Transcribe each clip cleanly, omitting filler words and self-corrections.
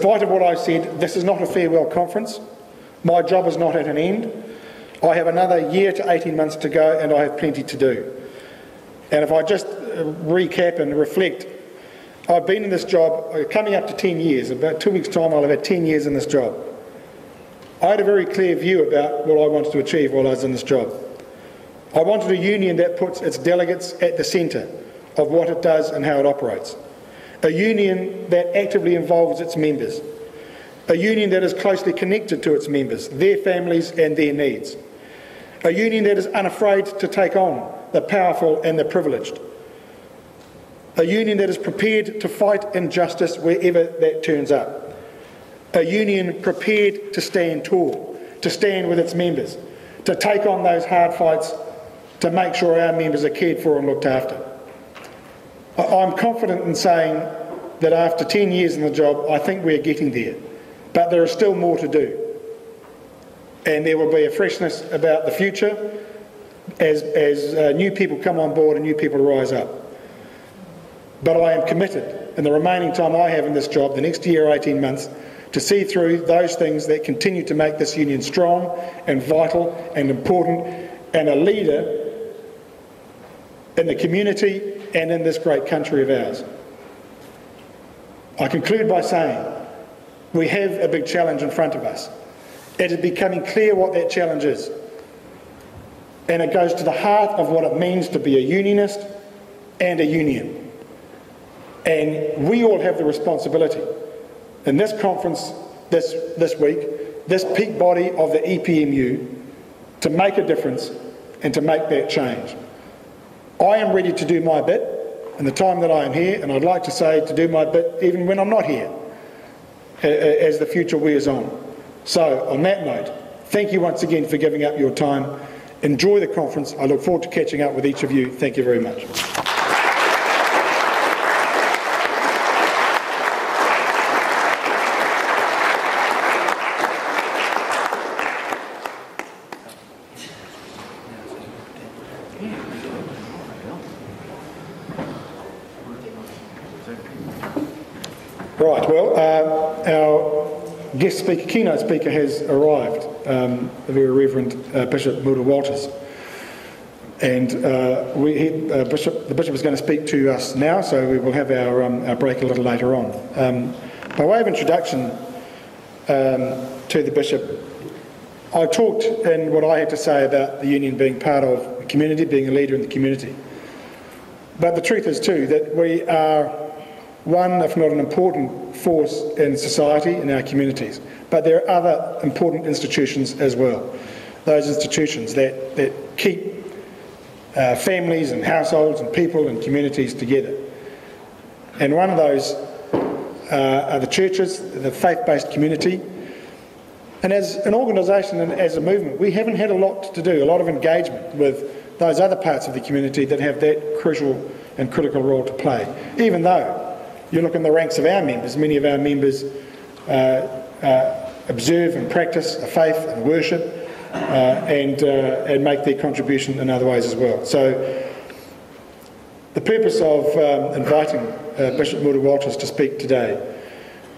spite of what I said, this is not a farewell conference. My job is not at an end. I have another year to 18 months to go, and I have plenty to do. And if I just recap and reflect, I've been in this job coming up to 10 years. In about 2 weeks' time, I'll have had 10 years in this job. I had a very clear view about what I wanted to achieve while I was in this job. I wanted a union that puts its delegates at the centre of what it does and how it operates. A union that actively involves its members. A union that is closely connected to its members, their families and their needs. A union that is unafraid to take on the powerful and the privileged. A union that is prepared to fight injustice wherever that turns up. A union prepared to stand tall, to stand with its members, to take on those hard fights, to make sure our members are cared for and looked after. I'm confident in saying that after 10 years in the job, I think we're getting there. But there is still more to do. And there will be a freshness about the future as new people come on board and new people rise up. But I am committed, in the remaining time I have in this job, the next year or 18 months, to see through those things that continue to make this union strong and vital and important and a leader in the community and in this great country of ours. I conclude by saying we have a big challenge in front of us. It is becoming clear what that challenge is. And it goes to the heart of what it means to be a unionist and a union. And we all have the responsibility in this conference this week, this peak body of the EPMU, to make a difference and to make that change. I am ready to do my bit in the time that I am here, and I'd like to say to do my bit even when I'm not here, as the future wears on. So, on that note, thank you once again for giving up your time. Enjoy the conference. I look forward to catching up with each of you. Thank you very much. Right, well, our guest speaker, keynote speaker, has arrived, the very Reverend Bishop Mulder Walters. And the Bishop is going to speak to us now, so we will have our break a little later on. By way of introduction to the Bishop, I talked in what I had to say about the union being part of the community, being a leader in the community. But the truth is too that we are one, if not an important force in society, in our communities. But there are other important institutions as well. Those institutions that keep families and households and people and communities together. And one of those are the churches, the faith-based community. And as an organisation and as a movement, we haven't had a lot to do, a lot of engagement with those other parts of the community that have that crucial and critical role to play. Even though you look in the ranks of our members, many of our members observe and practice a faith and worship and make their contribution in other ways as well. So the purpose of inviting Bishop Mulder Walters to speak today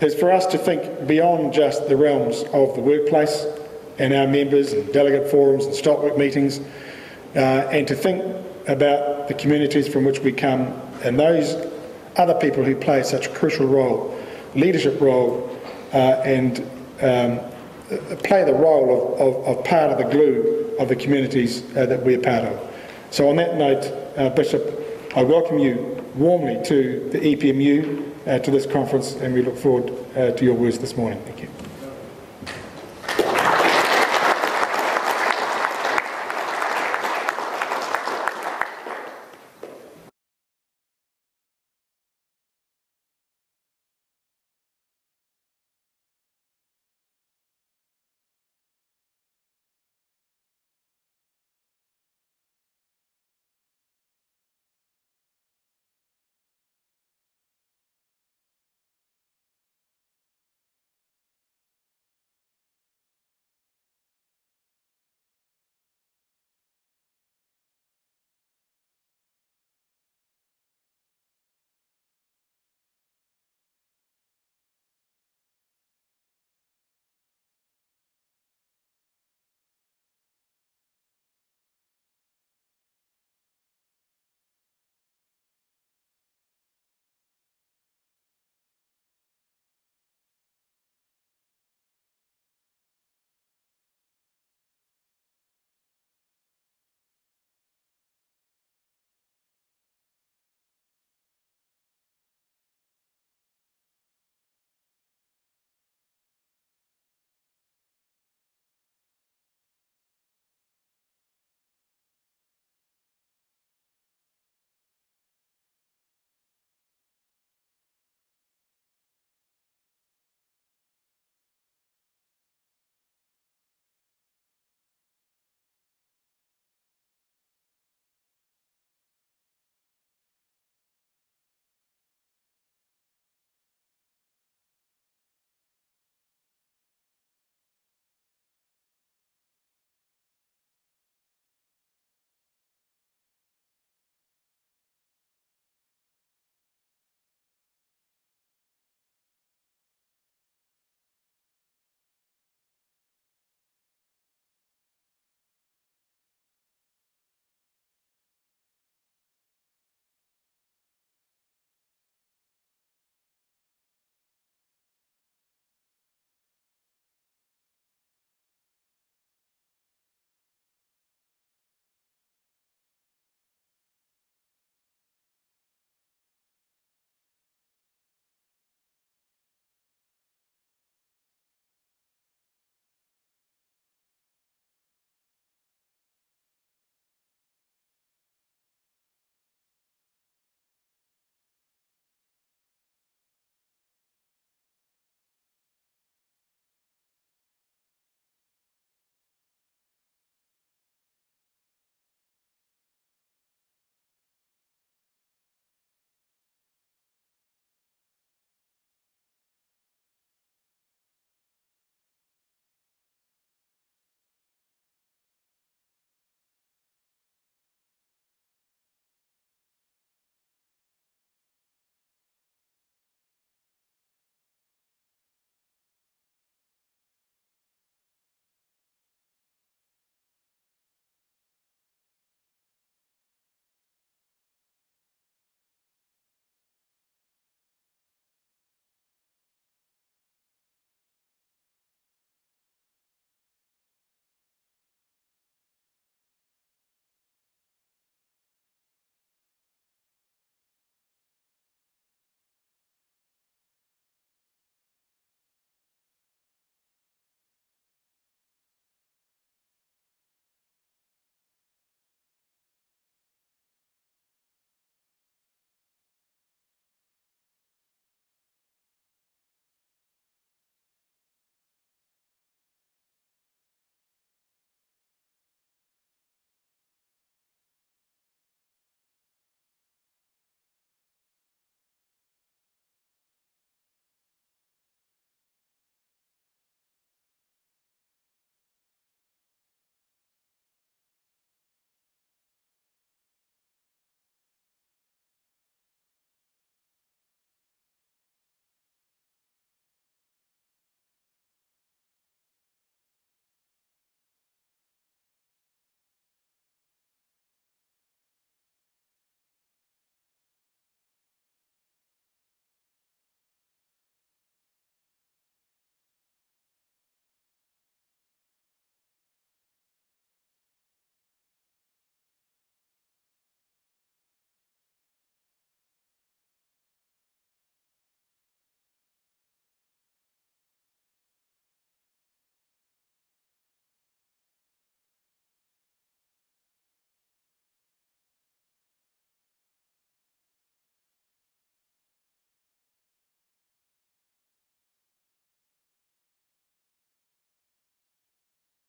is for us to think beyond just the realms of the workplace and our members and delegate forums and stockwork meetings, and to think about the communities from which we come and those other people who play such a crucial role, leadership role, and play the role of part of the glue of the communities that we're part of. So on that note, Bishop, I welcome you warmly to the EPMU, to this conference, and we look forward to your words this morning. Thank you.